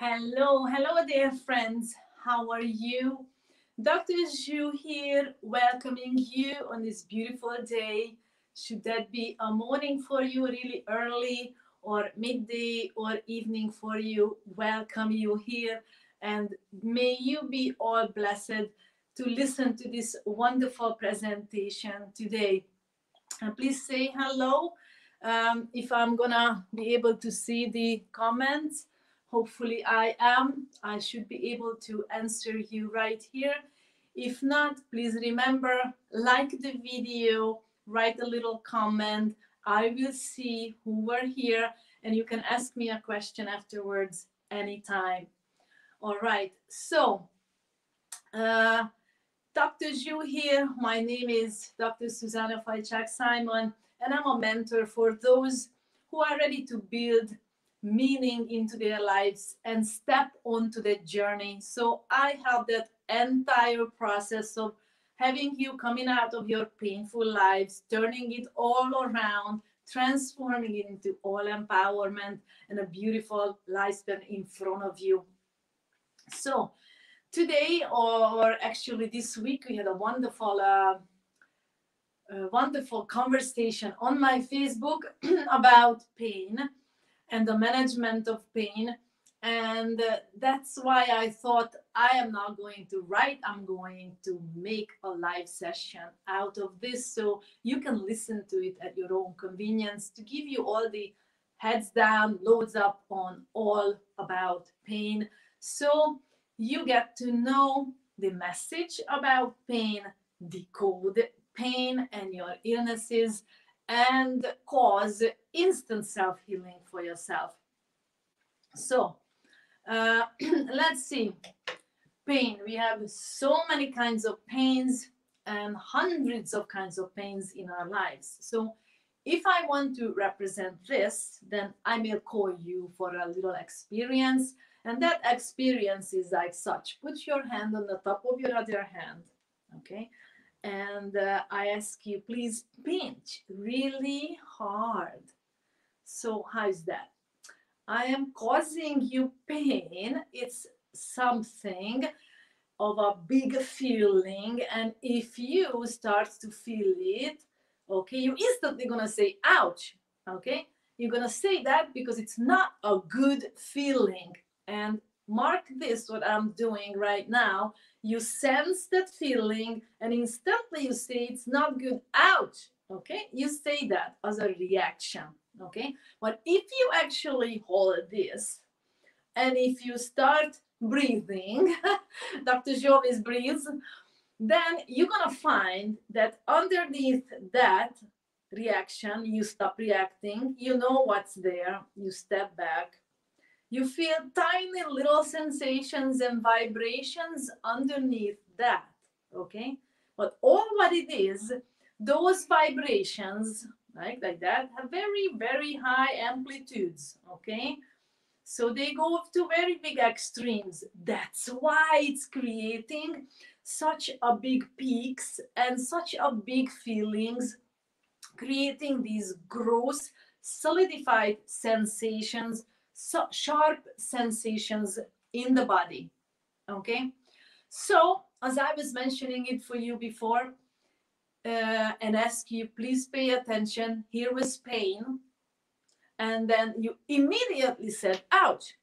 Hello, hello dear friends. How are you? Dr. Zhu here, welcoming you on this beautiful day. Should that be a morning for you, really early, or midday or evening for you, welcome you here. And may you be all blessed to listen to this wonderful presentation today. And please say hello. If I'm gonna be able to see the comments, hopefully I am. I should be able to answer you right here. If not, please remember, like the video, write a little comment. I will see who were here, and you can ask me a question afterwards anytime. All right, so uh, Dr. Zhu here. My name is Dr. Susanna Fajczak Simon, and I'm a mentor for those who are ready to build meaning into their lives and step onto that journey. So I help that entire process of having you coming out of your painful lives, turning it all around, transforming it into all empowerment and a beautiful lifespan in front of you. So today, or actually this week, we had a wonderful conversation on my Facebook about pain and the management of pain. And that's why I thought I am not going to write, I'm going to make a live session out of this so you can listen to it at your own convenience to give you all the heads down, loads up on all about pain. So you get to know the message about pain, decode pain and your illnesses, and cause instant self-healing for yourself. So let's see. Pain. We have so many kinds of pains and hundreds of kinds of pains in our lives. So if I want to represent this, then I will call you for a little experience. And that experience is like such. Put your hand on the top of your other hand. Okay. And I ask you, please pinch really hard. So how is that? I am causing you pain. It's something of a big feeling, and if you start to feel it, okay, you instantly gonna say ouch. Okay, you're gonna say that because it's not a good feeling. And mark this, what I'm doing right now, you sense that feeling and instantly you say it's not good, ouch. Okay, you say that as a reaction. Okay, but if you actually hold this and if you start breathing, Dr. Jovis breathes, then you're gonna find that underneath that reaction, you stop reacting, you know what's there, you step back, you feel tiny little sensations and vibrations underneath that, okay? But all what it is, those vibrations, like that, have very, very high amplitudes, okay? So they go up to very big extremes. That's why it's creating such a big peaks and such a big feelings, creating these gross, solidified sensations, so sharp sensations in the body. Okay? So, as I was mentioning it for you before, and ask you, please pay attention. Here was pain. And then you immediately said, ouch.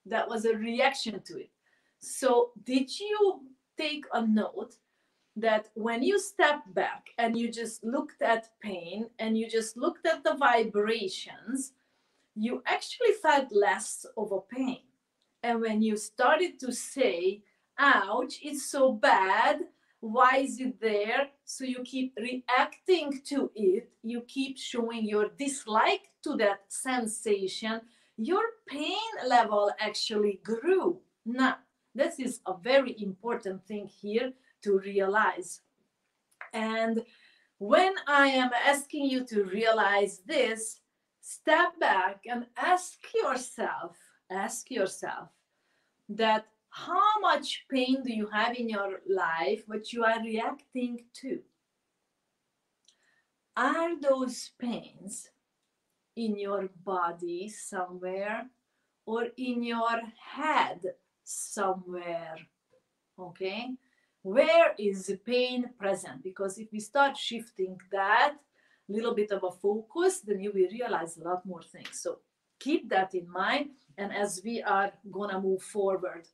That was a reaction to it. So, did you take a note that when you stepped back and you just looked at pain and you just looked at the vibrations, you actually felt less of a pain? And when you started to say, ouch, it's so bad, why is it there? So you keep reacting to it, you keep showing your dislike to that sensation, your pain level actually grew. Now, this is a very important thing here to realize. And when I am asking you to realize this, step back and ask yourself that how much pain do you have in your life which you are reacting to? Are those pains in your body somewhere, or in your head somewhere. Okay, where is the pain present? Because if we start shifting that little bit of a focus, then you will realize a lot more things. So keep that in mind. And as we are gonna move forward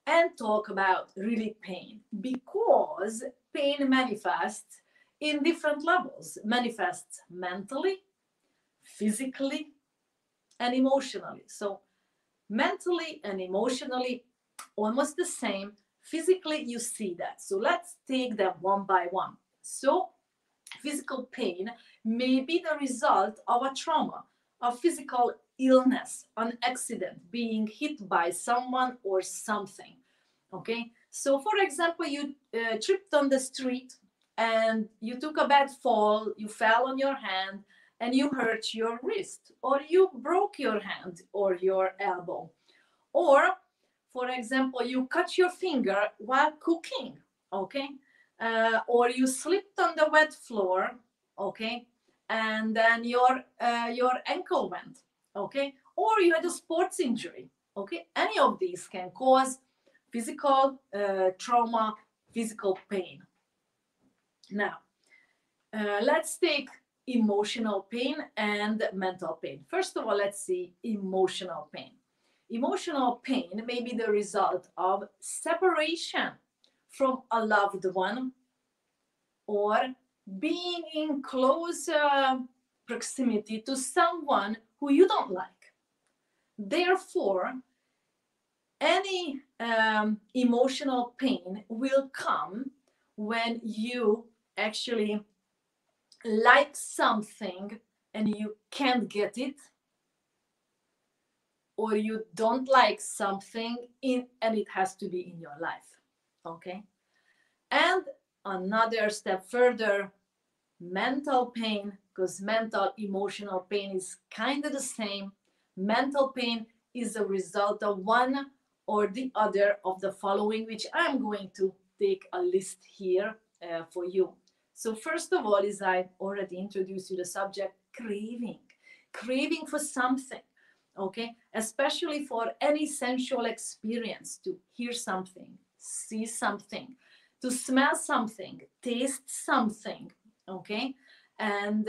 and talk about really pain, because pain manifests in different levels, manifests mentally, physically, and emotionally. So mentally and emotionally, almost the same. Physically, you see that. So let's take them one by one. So physical pain may be the result of a trauma, a physical illness, an accident, being hit by someone or something. Okay, so for example, you tripped on the street and you took a bad fall, you fell on your hand and you hurt your wrist, or you broke your hand or your elbow, or for example, you cut your finger while cooking. Okay, or you slipped on the wet floor. Okay, and then your ankle went. Okay, or you had a sports injury. Okay, any of these can cause physical trauma, physical pain. Now, let's take emotional pain and mental pain. First of all, let's see emotional pain. Emotional pain may be the result of separation from a loved one, or being in close proximity to someone who you don't like. Therefore, any emotional pain will come when you actually like something and you can't get it, or you don't like something and it has to be in your life. Okay, and another step further, mental pain, because mental emotional pain is kind of the same. Mental pain is a result of one or the other of the following, which I'm going to take a list here for you. So first of all, is I already introduced you the subject, craving for something. Okay, especially for any sensual experience, to hear something, see something, to smell something, taste something. Okay, and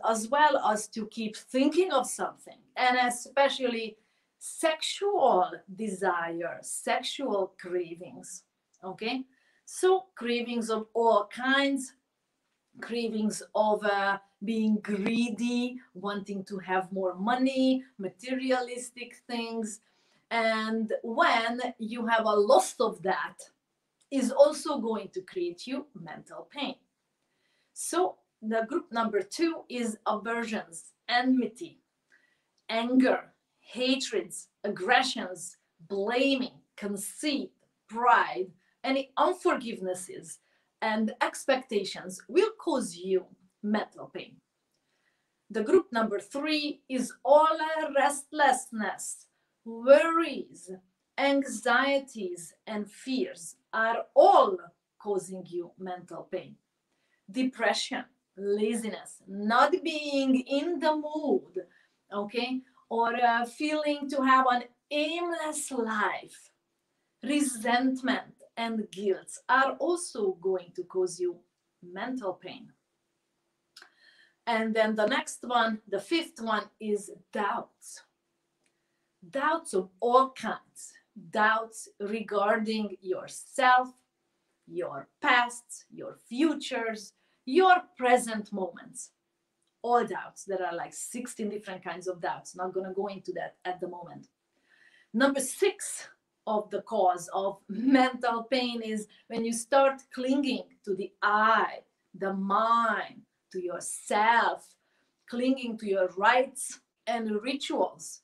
as well as to keep thinking of something, and especially sexual desire, sexual cravings. Okay, so cravings of all kinds, cravings of being greedy, wanting to have more money, materialistic things. And when you have a loss of that, is also going to create you mental pain. So the group number 2 is aversions, enmity, anger, hatreds, aggressions, blaming, conceit, pride, any unforgivenesses and expectations will cause you mental pain. The group number 3 is all restlessness, worries, anxieties, and fears are all causing you mental pain. Depression, laziness, not being in the mood, okay, or feeling to have an aimless life, resentment, and guilt are also going to cause you mental pain. And then the next one, the 5th one, is doubts. Doubts of all kinds. Doubts regarding yourself, your past, your futures, your present moments. All doubts. There are like 16 different kinds of doubts. Not going to go into that at the moment. Number 6 of the cause of mental pain is when you start clinging to the I, the mind, to yourself, clinging to your rights and rituals,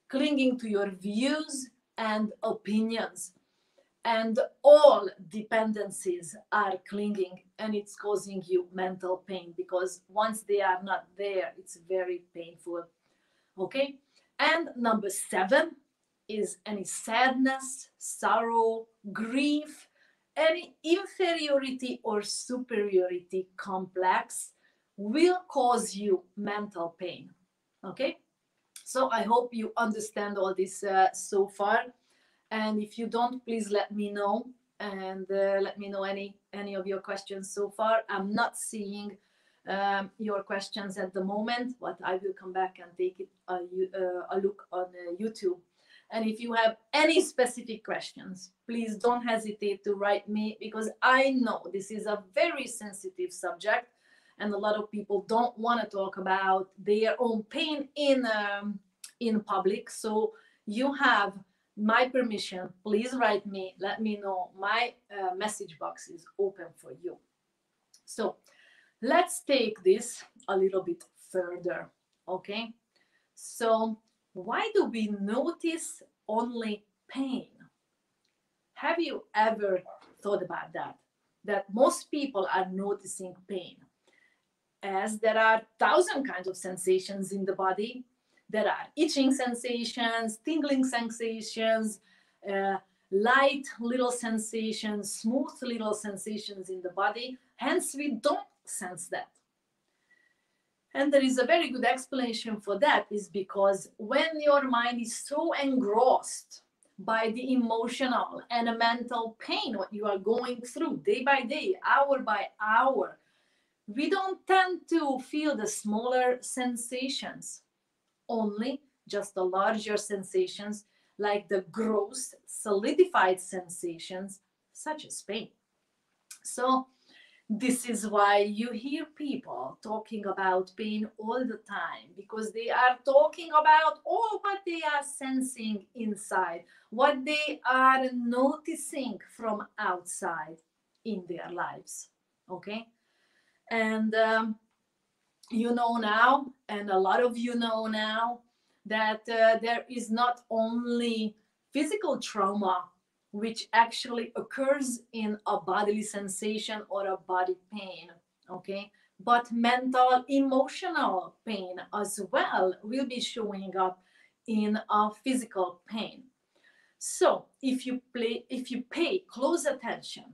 clinging to your views and opinions. And all dependencies are clinging, and it's causing you mental pain, because once they are not there, it's very painful. Okay? And number 7 is any sadness, sorrow, grief, any inferiority or superiority complex will cause you mental pain. Okay? So I hope you understand all this so far. And if you don't, please let me know, and let me know any of your questions so far. I'm not seeing your questions at the moment, but I will come back and take a look on YouTube. And if you have any specific questions, please don't hesitate to write me, because I know this is a very sensitive subject, and a lot of people don't want to talk about their own pain in public. So you have my permission. Please write me. Let me know. My message box is open for you. So let's take this a little bit further. Okay. So why do we notice only pain? Have you ever thought about that? That most people are noticing pain, as there are 1,000 kinds of sensations in the body. There are itching sensations, tingling sensations, light little sensations, smooth little sensations in the body. Hence, we don't sense that. And there is a very good explanation for that, is because when your mind is so engrossed by the emotional and mental pain, what you are going through day by day, hour by hour, we don't tend to feel the smaller sensations, only just the larger sensations, like the gross, solidified sensations, such as pain. So this is why you hear people talking about pain all the time, because they are talking about all what they are sensing inside, what they are noticing from outside in their lives. Okay? And you know now, and a lot of you know now, that there is not only physical trauma which actually occurs in a bodily sensation or a body pain, okay? But mental, emotional pain as well will be showing up in a physical pain. So if you pay close attention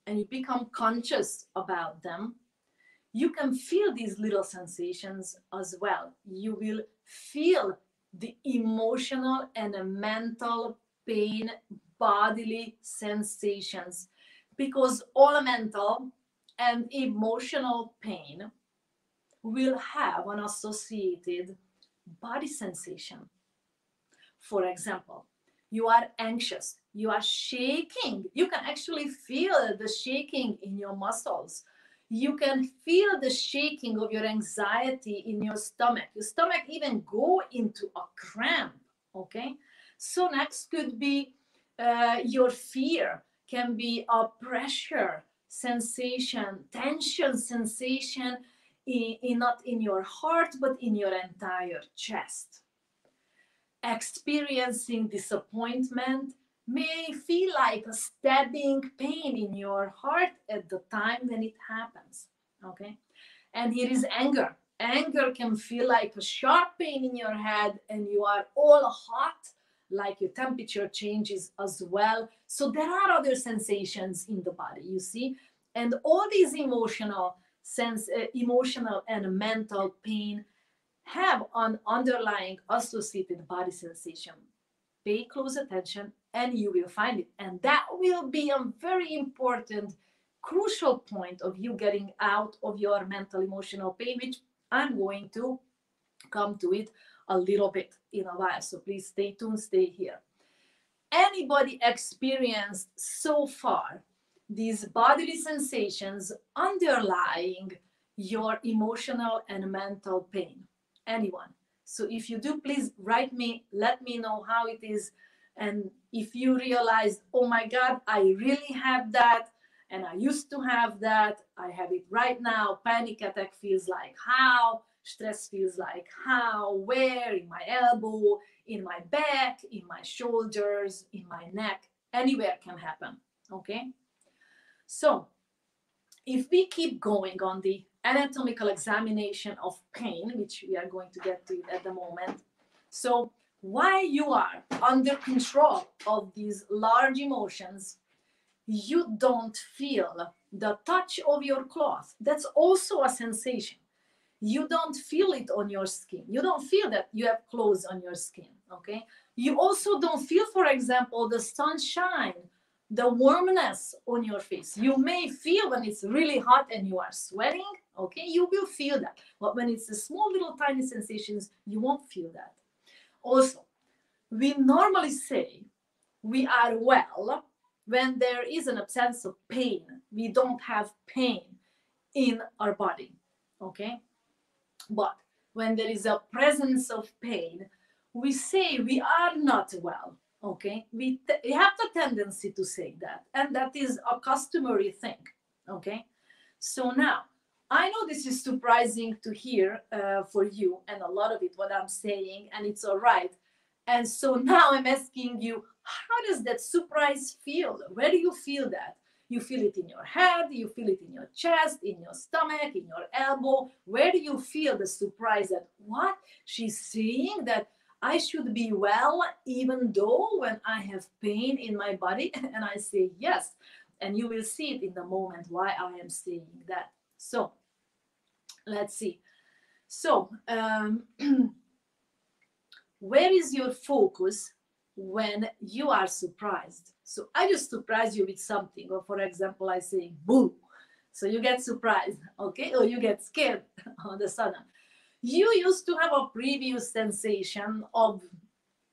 and you become conscious about them, you can feel these little sensations as well. You will feel the emotional and mental pain, bodily sensations, because all mental and emotional pain will have an associated body sensation. For example, you are anxious, you are shaking. You can actually feel the shaking in your muscles. You can feel the shaking of your anxiety in your stomach. Your stomach even go into a cramp, okay? So next could be your fear, can be a pressure sensation, tension sensation, not in your heart, but in your entire chest. Experiencing disappointment may feel like a stabbing pain in your heart at the time when it happens, okay? And here is anger. Anger can feel like a sharp pain in your head, and you are all hot, like your temperature changes as well. So there are other sensations in the body, you see? And all these emotional and mental pain have an underlying associated body sensation. Pay close attention and you will find it. And that will be a very important, crucial point of you getting out of your mental emotional pain, which I'm going to come to it a little bit in a while. So please stay tuned, stay here. Anybody experienced so far these bodily sensations underlying your emotional and mental pain? Anyone? So if you do, please write me, let me know how it is. And if you realize, oh my God, I really have that, and I used to have that, I have it right now, panic attack feels like how, stress feels like how, where, in my elbow, in my back, in my shoulders, in my neck, anywhere can happen, okay? So if we keep going on the anatomical examination of pain, which we are going to get to at the moment. So while you are under control of these large emotions, you don't feel the touch of your cloth. That's also a sensation. you don't feel it on your skin. You don't feel that you have clothes on your skin, okay? You also don't feel, for example, the sunshine, the warmness on your face. You may feel when it's really hot and you are sweating, okay? You will feel that. But when it's the small little tiny sensations, you won't feel that. Also, we normally say we are well when there is an absence of pain. We don't have pain in our body, okay? But when there is a presence of pain, we say we are not well, okay? We have the tendency to say that, and that is a customary thing, okay? So now, I know this is surprising to hear for you, and a lot of it, what I'm saying, and it's all right. And so now I'm asking you, how does that surprise feel? Where do you feel that? You feel it in your head, you feel it in your chest, in your stomach, in your elbow. Where do you feel the surprise that, what? She's saying that I should be well even though when I have pain in my body? And I say yes. And you will see it in the moment why I am saying that. So let's see. So where is your focus when you are surprised? So I just surprise you with something, or for example, I say boo. So you get surprised, okay? Or you get scared all of a sudden. You used to have a previous sensation of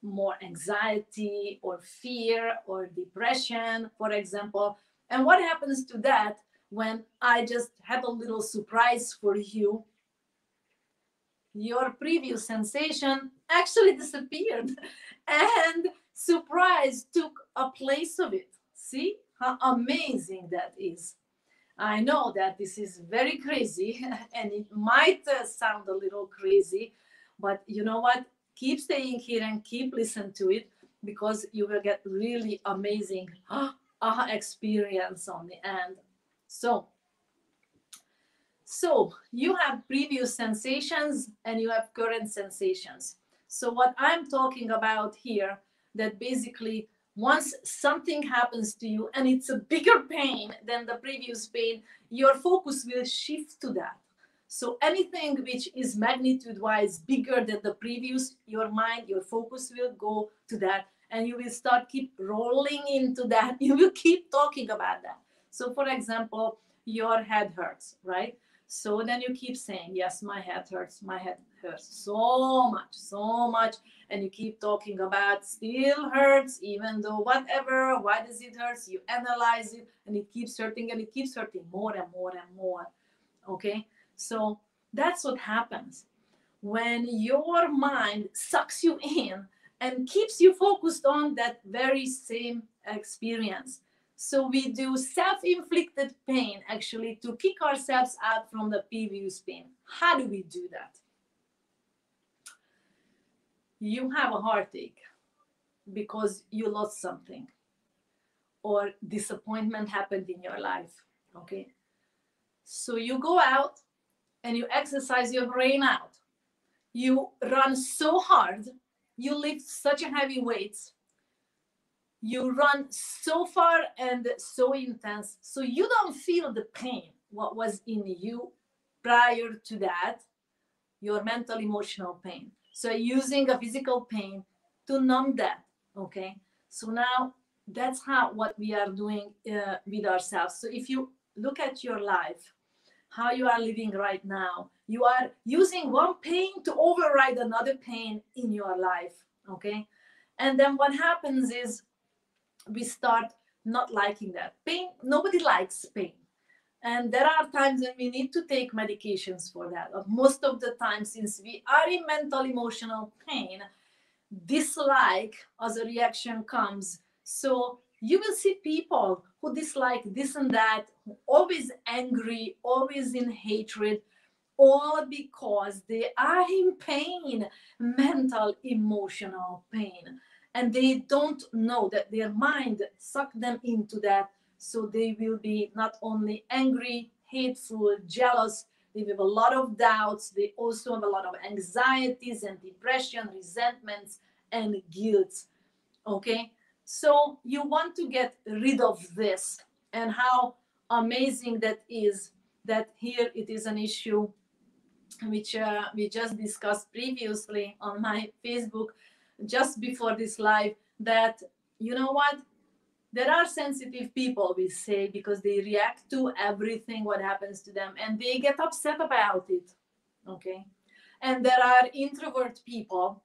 more anxiety or fear or depression, for example. And what happens to that when I just had a little surprise for you? Your previous sensation actually disappeared and surprise took a place of it. See how amazing that is. I know that this is very crazy and it might sound a little crazy, but you know what? Keep staying here and keep listening to it, because you will get really amazing experience on the end. So you have previous sensations and you have current sensations. So what I'm talking about here, that basically once something happens to you and it's a bigger pain than the previous pain, your focus will shift to that. So anything which is magnitude-wise bigger than the previous, your mind, your focus will go to that, and you will start keep rolling into that. You will keep talking about that. So for example, your head hurts, right? So then you keep saying, yes, my head hurts so much. And you keep talking about still hurts, even though whatever, why does it hurt? You analyze it and it keeps hurting and it keeps hurting more and more and more. Okay, so that's what happens when your mind sucks you in and keeps you focused on that very same experience. So we do self-inflicted pain actually to kick ourselves out from the previous pain. How do we do that? You have a heartache because you lost something or disappointment happened in your life, okay? So you go out and you exercise your brain out. You run so hard, you lift such a heavy weights, you run so far and so intense, so you don't feel the pain, what was in you prior to that, your mental emotional pain. So using a physical pain to numb that, okay? So now that's how what we are doing with ourselves. So if you look at your life, how you are living right now, you are using one pain to override another pain in your life, okay? And then what happens is we start not liking that pain. Nobody likes pain. And there are times when we need to take medications for that. But most of the time, since we are in mental emotional pain, dislike as a reaction comes. So you will see people who dislike this and that, always angry, always in hatred, all because they are in pain, mental emotional pain. And they don't know that their mind sucked them into that. So they will be not only angry, hateful, jealous, they have a lot of doubts. They also have a lot of anxieties and depression, resentments, and guilt. Okay? So you want to get rid of this. And how amazing that is that here it is an issue which we just discussed previously on my Facebook just before this live, that you know what, there are sensitive people, we say, because they react to everything what happens to them and they get upset about it. Okay. And there are introvert people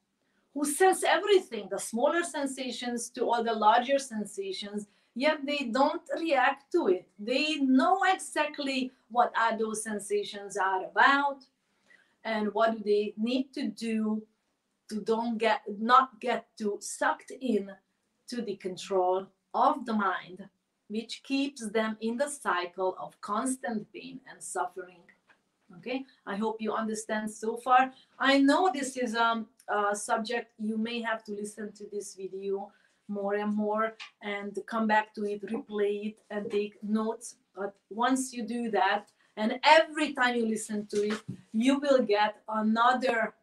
who sense everything, the smaller sensations to all the larger sensations, yet they don't react to it. They know exactly what are those sensations are about and what do they need to do to not get too sucked in to the control of the mind, which keeps them in the cycle of constant pain and suffering. Okay, I hope you understand so far. I know this is a subject you may have to listen to this video more and more and come back to it, replay it, and take notes. But once you do that, and every time you listen to it, you will get another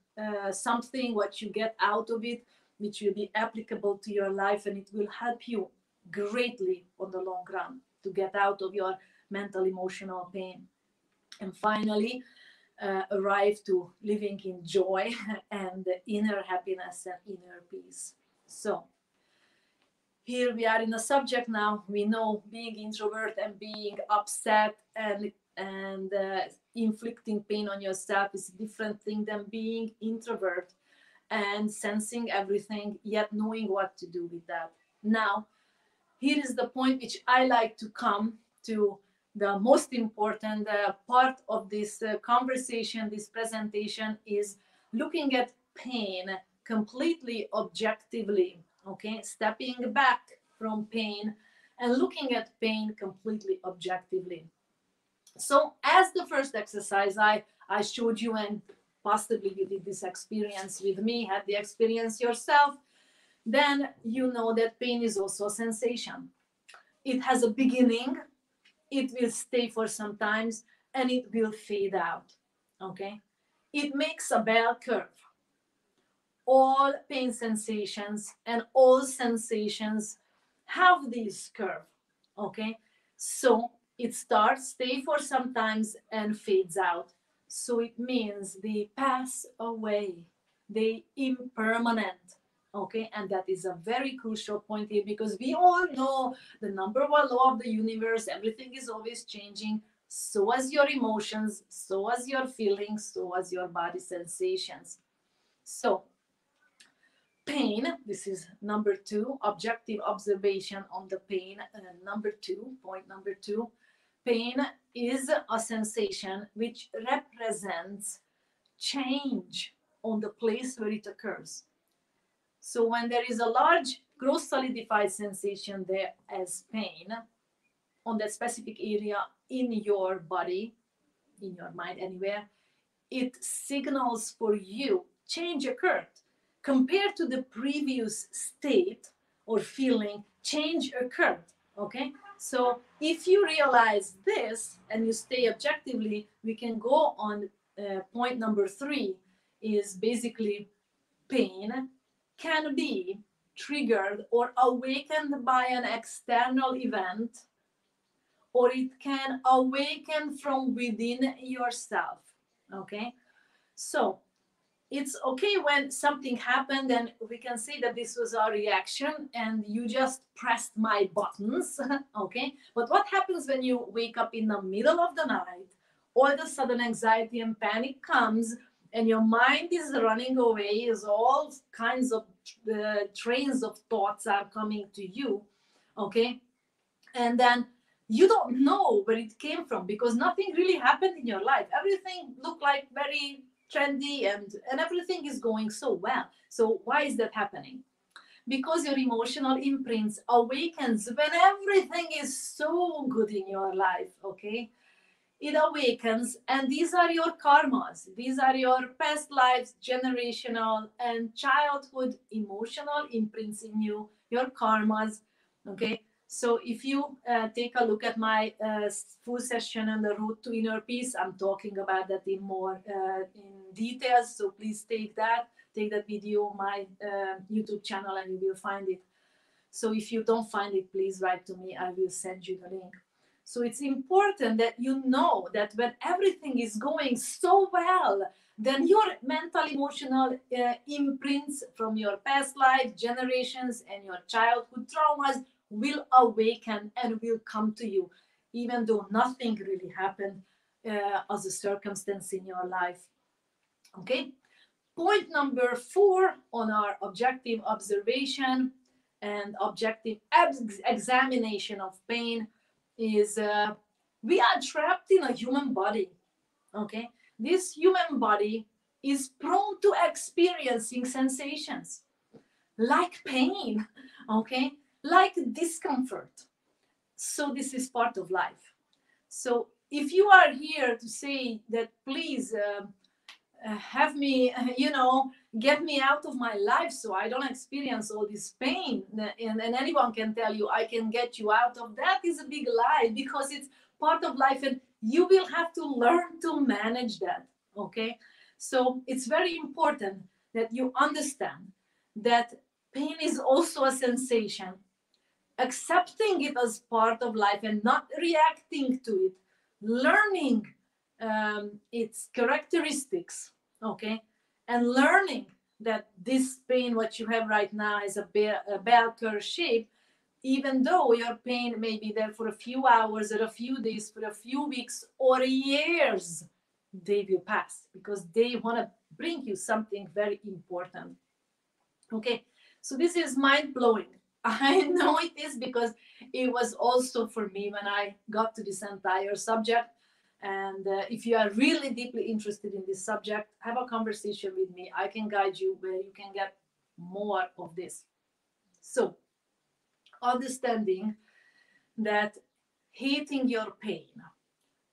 something what you get out of it, which will be applicable to your life, and it will help you greatly on the long run to get out of your mental emotional pain. And finally, arrive to living in joy and inner happiness and inner peace. So here we are in a subject now. We know being introvert and being upset and inflicting pain on yourself is a different thing than being introvert and sensing everything, yet knowing what to do with that. Now, here is the point which I like to come to, the most important part of this conversation, this presentation, is looking at pain completely objectively, okay? Stepping back from pain and looking at pain completely objectively. So as the first exercise I showed you, and possibly you did this experience with me, had the experience yourself, then you know that pain is also a sensation. It has a beginning, it will stay for some times, and it will fade out. Okay? It makes a bell curve. All pain sensations and all sensations have this curve. Okay? So it starts, stay for some times, and fades out. So it means they pass away. They impermanent. Okay, and that is a very crucial point here, because we all know the number one law of the universe: everything is always changing. So as your emotions, so as your feelings, so as your body sensations. So pain, this is number two, objective observation on the pain. Number two, point number two, pain is a sensation which represents change on the place where it occurs. So when there is a large gross solidified sensation there as pain on that specific area in your body, in your mind, anywhere, it signals for you change occurred. Compared to the previous state or feeling, change occurred. Okay? So if you realize this and you stay objectively, we can go on point number three, is basically pain can be triggered or awakened by an external event, or it can awaken from within yourself. Okay, so it's okay when something happened and we can say that this was a reaction and you just pressed my buttons. Okay, but what happens when you wake up in the middle of the night, all of a sudden anxiety and panic comes and your mind is running away, is all kinds of trains of thoughts are coming to you. Okay, and then you don't know where it came from, because nothing really happened in your life. Everything looked like very trendy and everything is going so well. So why is that happening? Because your emotional imprints awakens when everything is so good in your life. Okay, it awakens, and these are your karmas, these are your past lives, generational and childhood emotional imprints in you, your karmas. Okay, so if you take a look at my full session on the road to inner peace, I'm talking about that in more in details, so please take that video on my YouTube channel and you will find it. So if you don't find it, please write to me, I will send you the link. So it's important that you know that when everything is going so well, then your mental emotional imprints from your past life, generations, and your childhood traumas will awaken and will come to you, even though nothing really happened as a circumstance in your life. Okay. Point number 4 on our objective observation and objective examination of pain is we are trapped in a human body. Okay. This human body is prone to experiencing sensations like pain, okay, like discomfort. So this is part of life. So if you are here to say that, please have me, get me out of my life so I don't experience all this pain, and anyone can tell you I can get you out of that, is a big lie, because it's part of life and you will have to learn to manage that. Okay. So it's very important that you understand that pain is also a sensation, accepting it as part of life and not reacting to it, learning its characteristics, okay, and learning that this pain, what you have right now, is a bell curve shape. Even though your pain may be there for a few hours or a few days, for a few weeks or years, they will pass because they want to bring you something very important. Okay, so this is mind blowing. I know it is because it was also for me when I got to this entire subject. And if you are really deeply interested in this subject, have a conversation with me. I can guide you where you can get more of this. So, understanding that hating your pain,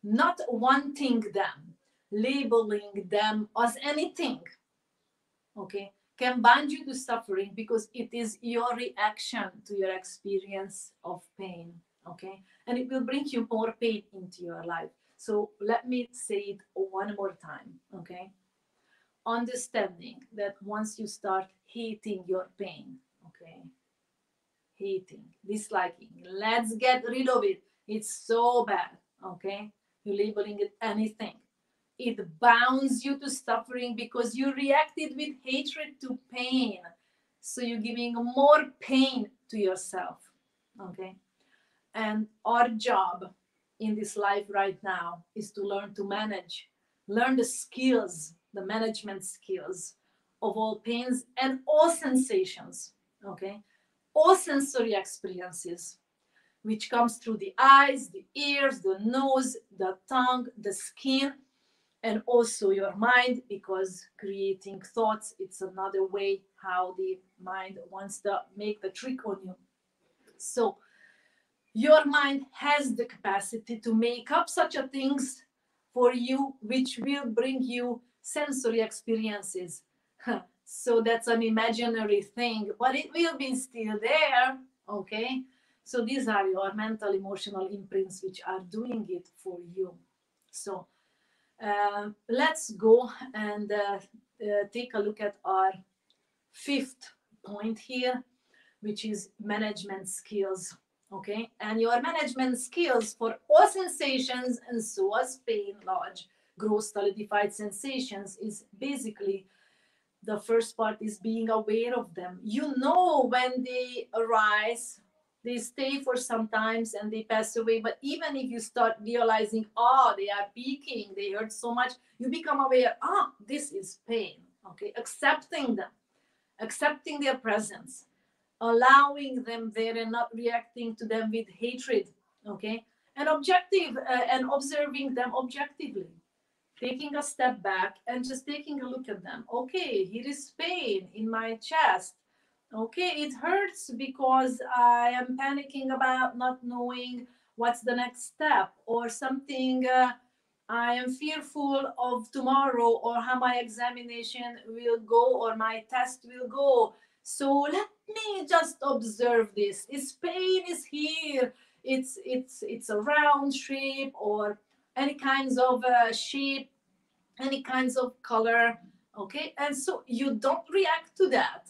not wanting them, labeling them as anything, okay, can bind you to suffering because it is your reaction to your experience of pain, okay, and it will bring you more pain into your life. So let me say it one more time, okay. Understanding that once you start hating your pain, okay, hating, disliking, let's get rid of it, it's so bad, okay, you're labeling it anything, it bounds you to suffering because you reacted with hatred to pain. So you're giving more pain to yourself. Okay. And our job in this life right now is to learn to manage, learn the skills, the management skills of all pains and all sensations. Okay. All sensory experiences, which comes through the eyes, the ears, the nose, the tongue, the skin, and also your mind, because creating thoughts, it's another way how the mind wants to make the trick on you. So your mind has the capacity to make up such a things for you which will bring you sensory experiences. So that's an imaginary thing, but it will be still there. Okay, so these are your mental emotional imprints which are doing it for you. So let's go and take a look at our 5th point here, which is management skills. Okay, and your management skills for all sensations, and so as pain, large, gross, solidified sensations, is basically the first part is being aware of them. You know when they arise, they stay for some times and they pass away. But even if you start realizing, oh, they are peaking, they hurt so much, you become aware, this is pain. Okay, accepting them, accepting their presence, allowing them there and not reacting to them with hatred. Okay, and objective and observing them objectively, taking a step back and just taking a look at them. Okay, here is pain in my chest. Okay, it hurts because I am panicking about not knowing what's the next step or something. I am fearful of tomorrow or how my examination will go or my test will go. So let me just observe this. This pain is here. It's a round shape or any kinds of shape, any kinds of color. Okay, and so you don't react to that.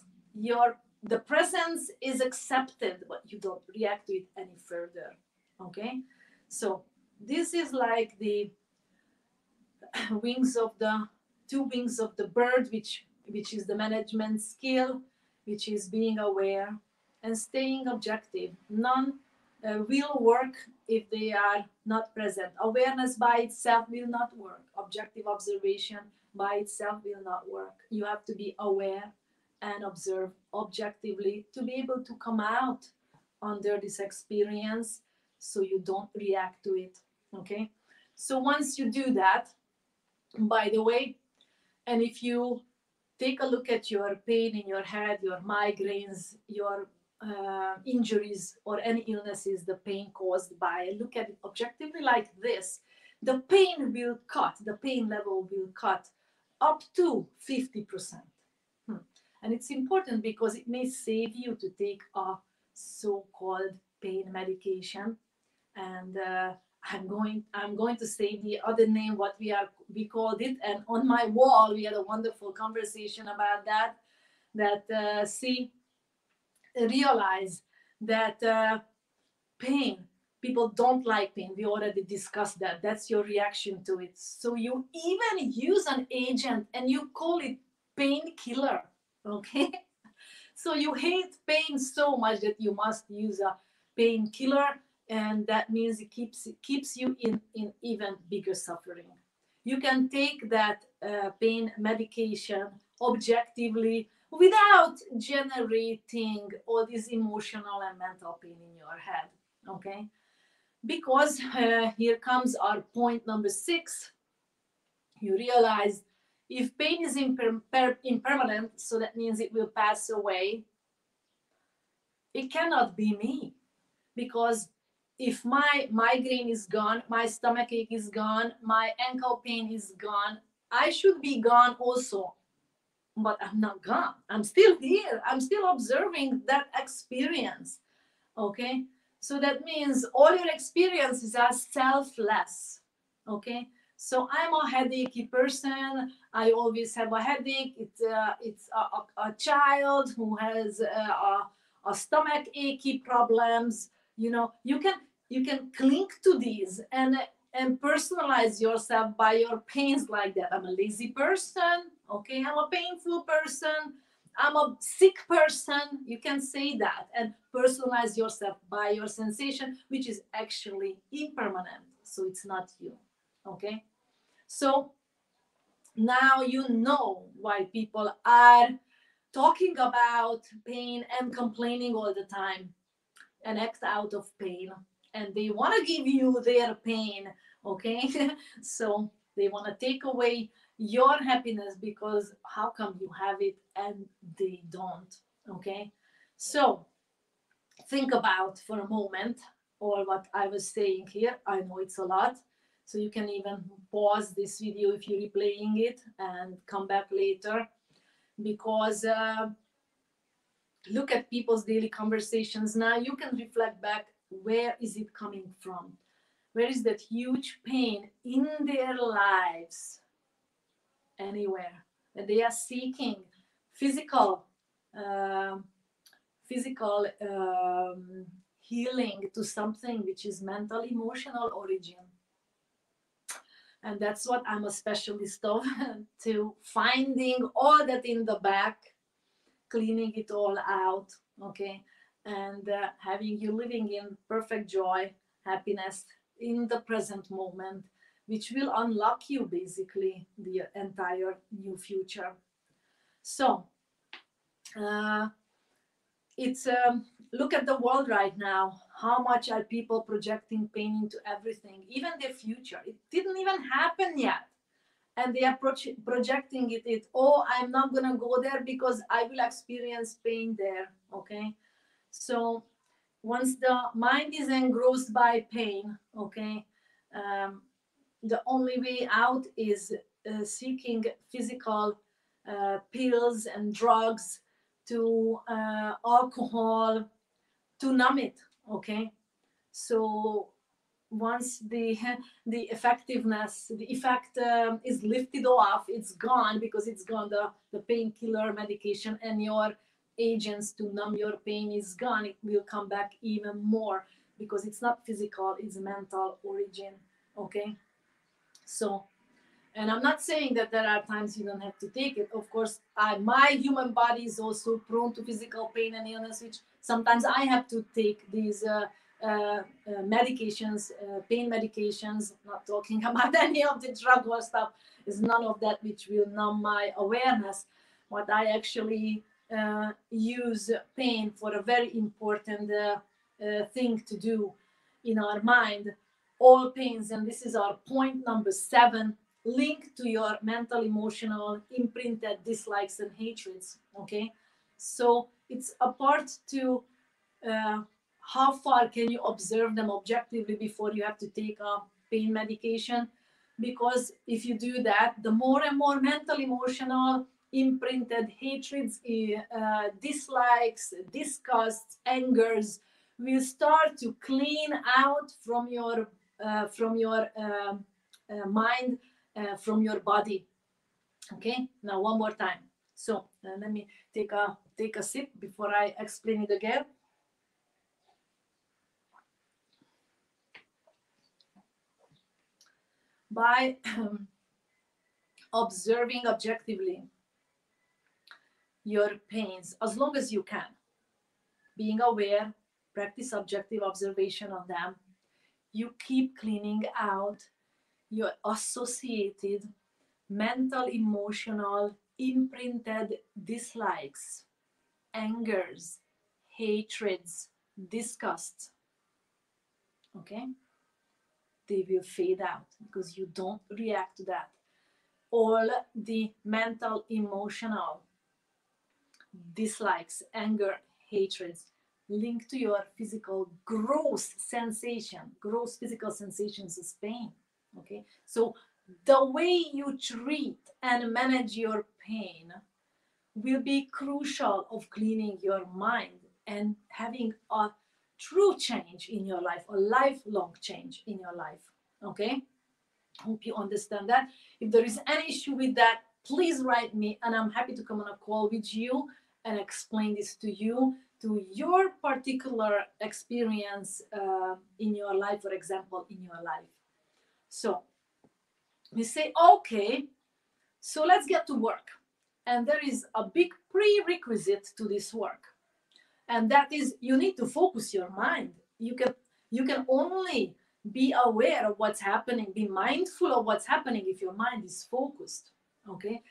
The presence is accepted, but you don't react to it any further. Okay, So this is like the wings of the two wings of the bird, which is the management skill, which is being aware and staying objective. None will work if they are not present. Awareness by itself will not work. Objective observation by itself will not work. You have to be aware and observe objectively to be able to come out under this experience so you don't react to it. Okay? So once you do that, by the way, and if you take a look at your pain in your head, your migraines, your injuries, or any illnesses the pain caused by, look at it objectively like this, the pain will cut, the pain level will cut up to 50%. And it's important because it may save you to take a so-called pain medication. And I'm going to say the other name what we called it, and on my wall we had a wonderful conversation about that. See, realize that pain, people don't like pain. We already discussed that. That's your reaction to it. So you even use an agent and you call it painkiller. Okay. So you hate pain so much that you must use a painkiller, and that means it keeps you in even bigger suffering. You can take that pain medication objectively without generating all this emotional and mental pain in your head. Okay, because here comes our point number 6. You realize if pain is impermanent, so that means it will pass away, it cannot be me, because if my migraine is gone, my stomach ache is gone, my ankle pain is gone, I should be gone also. But I'm not gone. I'm still here. I'm still observing that experience. Okay? So that means all your experiences are selfless. Okay? So I'm a headachy person. I always have a headache. It's a child who has a stomach achy problems. You can cling to these and personalize yourself by your pains like that. I'm a lazy person. Okay, I'm a painful person. I'm a sick person. You can say that and personalize yourself by your sensation, which is actually impermanent. So it's not you. Okay. So now you know why people are talking about pain and complaining all the time and act out of pain. And they want to give you their pain. Okay. So they want to take away your happiness because how come you have it and they don't? Okay. So think about for a moment all what I was saying here. I know it's a lot. So you can even pause this video if you're replaying it and come back later, because look at people's daily conversations. Now you can reflect back, where is it coming from? Where is that huge pain in their lives? Anywhere that they are seeking physical uh, physical healing to something which is mental emotional origin. And that's what I'm a specialist of, to finding all that in the back, cleaning it all out. Okay. And having you living in perfect joy, happiness in the present moment, which will unlock you basically the entire new future. So it's look at the world right now. How much are people projecting pain into everything, even their future? It didn't even happen yet, and they are projecting it. Oh, I'm not gonna go there because I will experience pain there. Okay. So once the mind is engrossed by pain, okay, the only way out is seeking physical pills and drugs, to alcohol, to numb it. Okay. So once the effectiveness, the effect is lifted off, it's gone, because it's gone, the painkiller medication and your agents to numb your pain is gone, it will come back even more, because it's not physical, it's mental origin. Okay, so, and I'm not saying that there are times you don't have to take it. Of course, my human body is also prone to physical pain and illness, which sometimes I have to take these medications, pain medications. Not talking about any of the drug or stuff. Is none of that which will numb my awareness. But I actually use pain for a very important thing to do in our mind. All pains, and this is our point number 7, linked to your mental, emotional, imprinted dislikes and hatreds. Okay, so it's a part to how far can you observe them objectively before you have to take a pain medication, because if you do that, the more and more mental, emotional, imprinted hatreds, dislikes, disgusts, angers will start to clean out from your mind, from your body. Okay, now one more time. So let me take a sip before I explain it again. By observing objectively your pains as long as you can, being aware, practice objective observation of them, you keep cleaning out your associated mental, emotional, imprinted dislikes, angers, hatreds, disgusts. Okay? They will fade out because you don't react to that. All the mental, emotional dislikes, anger, hatreds linked to your physical gross sensation, gross physical sensations is pain. Okay, so the way you treat and manage your pain will be crucial of cleaning your mind and having a true change in your life, a lifelong change in your life. Okay, hope you understand that. If there is any issue with that, please write me and I'm happy to come on a call with you and explain this to you, to your particular experience in your life, for example, in your life. So we say, okay, so let's get to work. And there is a big prerequisite to this work. And that is, you need to focus your mind. You can only be aware of what's happening, be mindful of what's happening if your mind is focused. Okay?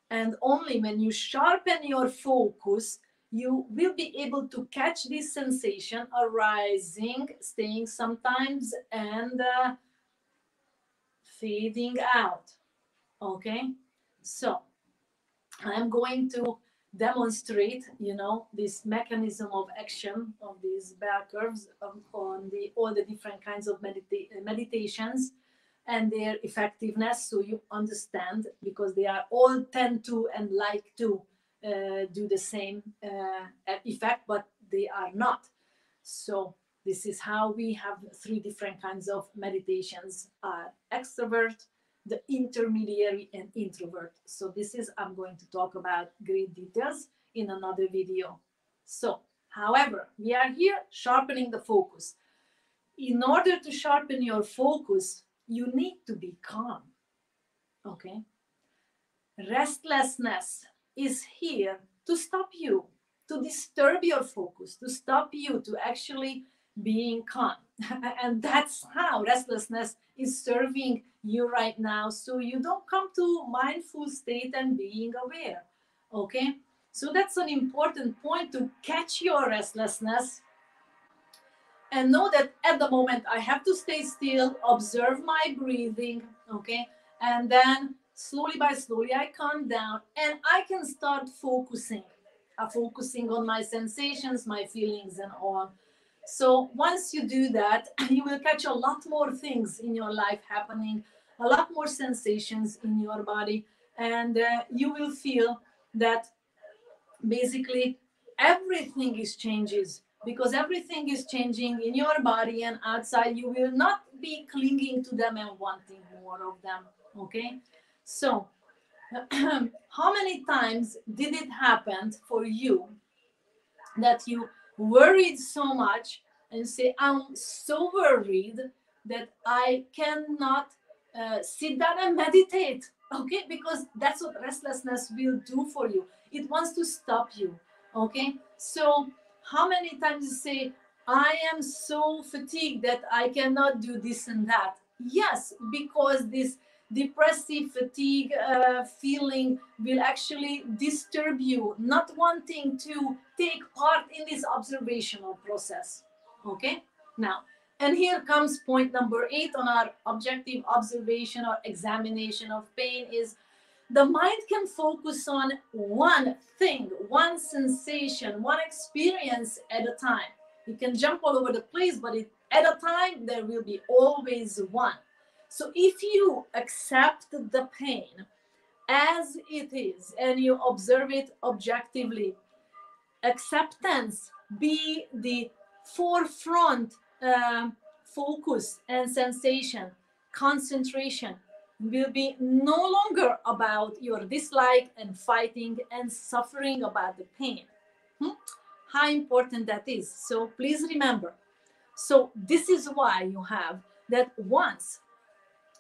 And only when you sharpen your focus, you will be able to catch this sensation arising, staying sometimes, and fading out. Okay? So I'm going to demonstrate, this mechanism of action of these bell curves on all the different kinds of meditations and their effectiveness, so you understand, because they are all tend to and like to do the same effect, but they are not. So this is how we have 3 different kinds of meditations: extrovert, the intermediary, and introvert. So this is, I'm going to talk about great details in another video. So, however, we are here sharpening the focus. In order to sharpen your focus, you need to be calm. Okay? Restlessness is here to stop you, to disturb your focus, to stop you to actually being calm. And that's how restlessness is serving you right now, so you don't come to mindful state and being aware. Okay, so that's an important point, to catch your restlessness and know that at the moment I have to stay still, observe my breathing. Okay, and then slowly by slowly I calm down and I can start focusing on my sensations, my feelings, and all. So once you do that, you will catch a lot more things in your life happening, a lot more sensations in your body, and you will feel that basically everything is changes, because everything is changing in your body and outside. You will not be clinging to them and wanting more of them. Okay, so how many times did it happen for you that you worried so much and say, I'm so worried that I cannot sit down and meditate. Okay, because that's what restlessness will do for you. It wants to stop you. Okay, so how many times you say, I am so fatigued that I cannot do this and that? Yes, because this depressive fatigue feeling will actually disturb you, not wanting to take part in this observational process. Okay, now, and here comes point number 8 on our objective observation or examination of pain is the mind can focus on one thing, one sensation, one experience at a time. It can jump all over the place, but at a time, there will be always one. So if you accept the pain as it is and you observe it objectively, acceptance be the forefront focus and sensation, concentration will be no longer about your dislike and fighting and suffering about the pain. How important that is. So please remember. So this is why you have that once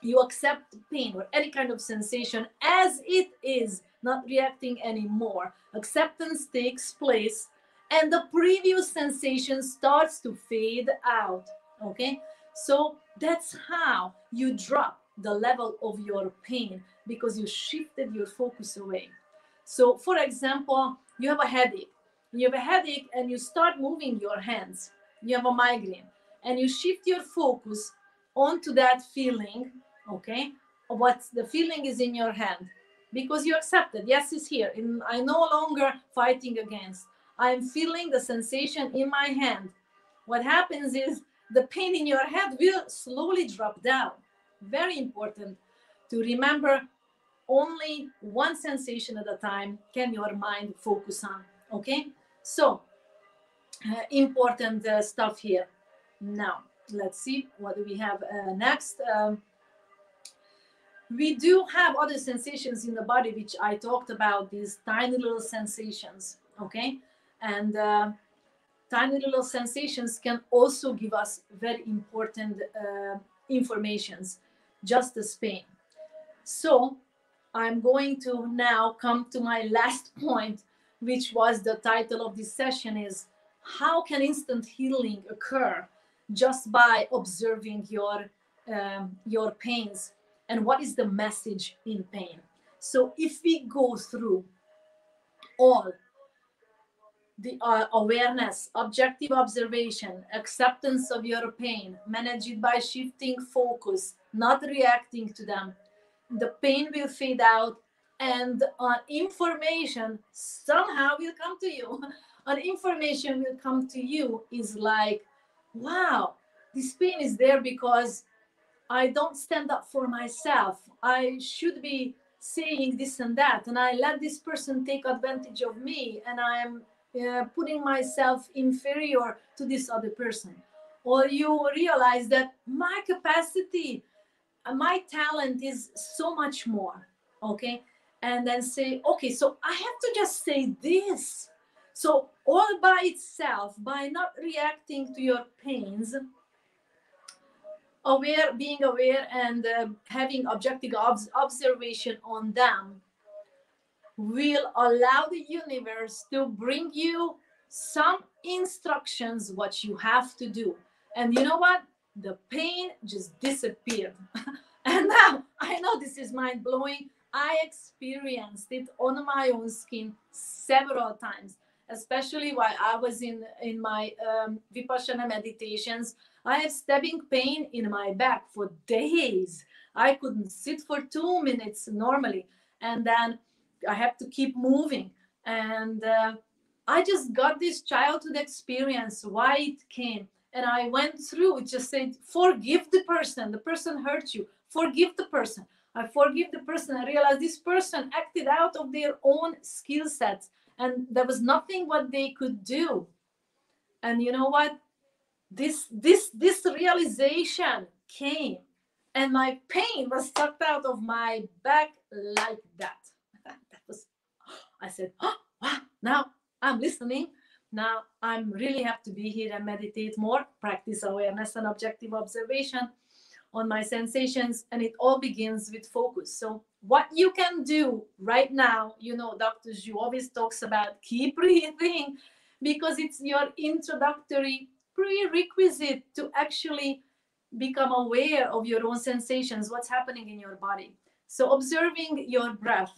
you accept pain or any kind of sensation as it is, not reacting anymore, acceptance takes place and the previous sensation starts to fade out. Okay, so that's how you drop the level of your pain, because you shifted your focus away. So for example, you have a headache, and you start moving your hands, you have a migraine, and you shift your focus onto that feeling. Okay, what the feeling is in your hand, because you accept it. Yes, it's here, and I no longer fighting against, I'm feeling the sensation in my hand. What happens is the pain in your head will slowly drop down. Very important to remember, only one sensation at a time can your mind focus on. Okay, so important stuff here. Now let's see what do we have next. We do have other sensations in the body, which I talked about, these tiny little sensations. Okay, and tiny little sensations can also give us very important informations, just as pain. So I'm going to now come to my last point, which was the title of this session, is how can instant healing occur just by observing your pains, and what is the message in pain. So if we go through all the awareness, objective observation, acceptance of your pain, manage it by shifting focus, not reacting to them, the pain will fade out, and information somehow will come to you. Information will come to you is like, wow, this pain is there because I don't stand up for myself. I should be saying this and that, and I let this person take advantage of me, and I am putting myself inferior to this other person. Or you realize that my capacity, my talent is so much more. Okay, and then say, okay, so I have to just say this. So all by itself, by not reacting to your pains, being aware and having objective observation on them, will allow the universe to bring you some instructions what you have to do. And you know what? The pain just disappeared. And now I know this is mind blowing. I experienced it on my own skin several times, especially while I was in my Vipassana meditations. I have stabbing pain in my back for days. I couldn't sit for 2 minutes normally. And then I have to keep moving. And I just got this childhood experience, why it came. And I went through it, just said, forgive the person hurt you, forgive the person. I forgive the person. I realized this person acted out of their own skill sets, and there was nothing what they could do. And you know what? This realization came, and my pain was sucked out of my back like that. That was, I said, oh, wow, now I'm listening. Now I'm really happy to be here and meditate more, practice awareness and objective observation on my sensations, and it all begins with focus. So what you can do right now, you know, Dr. Zhu always talks about keep breathing, because it's your introductory prerequisite to actually become aware of your own sensations, what's happening in your body. So observing your breath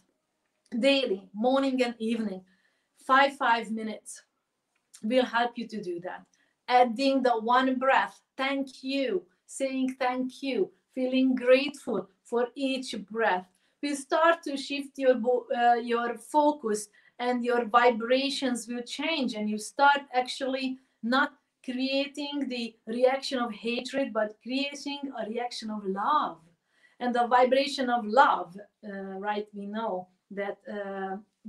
daily, morning and evening, 5 minutes will help you to do that. Adding the one breath, thank you, saying thank you, feeling grateful for each breath will start to shift your focus, and your vibrations will change, and you start actually not creating the reaction of hatred, but creating a reaction of love. And the vibration of love, right? We know that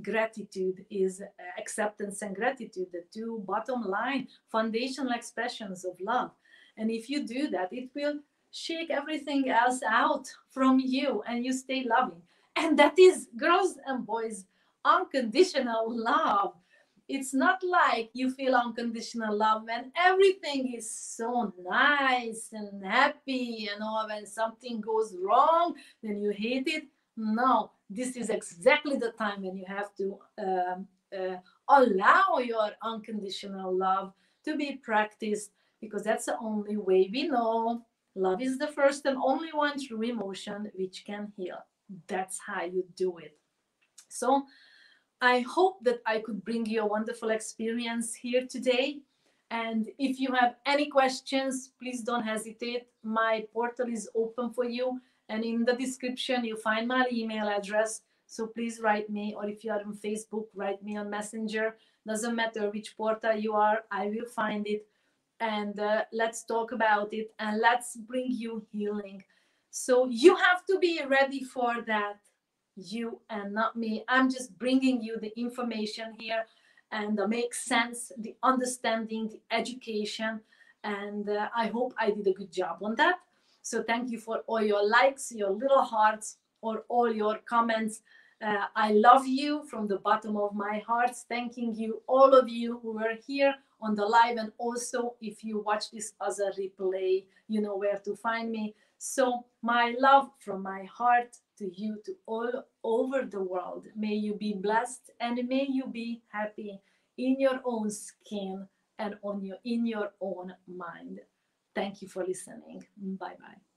gratitude is acceptance and gratitude, the two bottom line foundational expressions of love. And if you do that, it will shake everything else out from you, and you stay loving. And that is, girls and boys, unconditional love. It's not like you feel unconditional love when everything is so nice and happy, you know, when something goes wrong, then you hate it. No, this is exactly the time when you have to allow your unconditional love to be practiced, because that's the only way we know love is the first and only one true emotion which can heal. That's how you do it. So I hope that I could bring you a wonderful experience here today. And if you have any questions, please don't hesitate. My portal is open for you. And in the description, you find my email address. So please write me, or if you are on Facebook, write me on Messenger. Doesn't matter which portal you are, I will find it. And let's talk about it, and let's bring you healing. So you have to be ready for that, you and not me. I'm just bringing you the information here, and make sense, the understanding, the education, and I hope I did a good job on that. So thank you for all your likes, your little hearts, or all your comments. I love you from the bottom of my heart. Thanking you, all of you who were here on the live, and also if you watch this as a replay, you know where to find me. So my love from my heart to you, to all over the world. May you be blessed, and may you be happy in your own skin and in your own mind. Thank you for listening. Bye bye.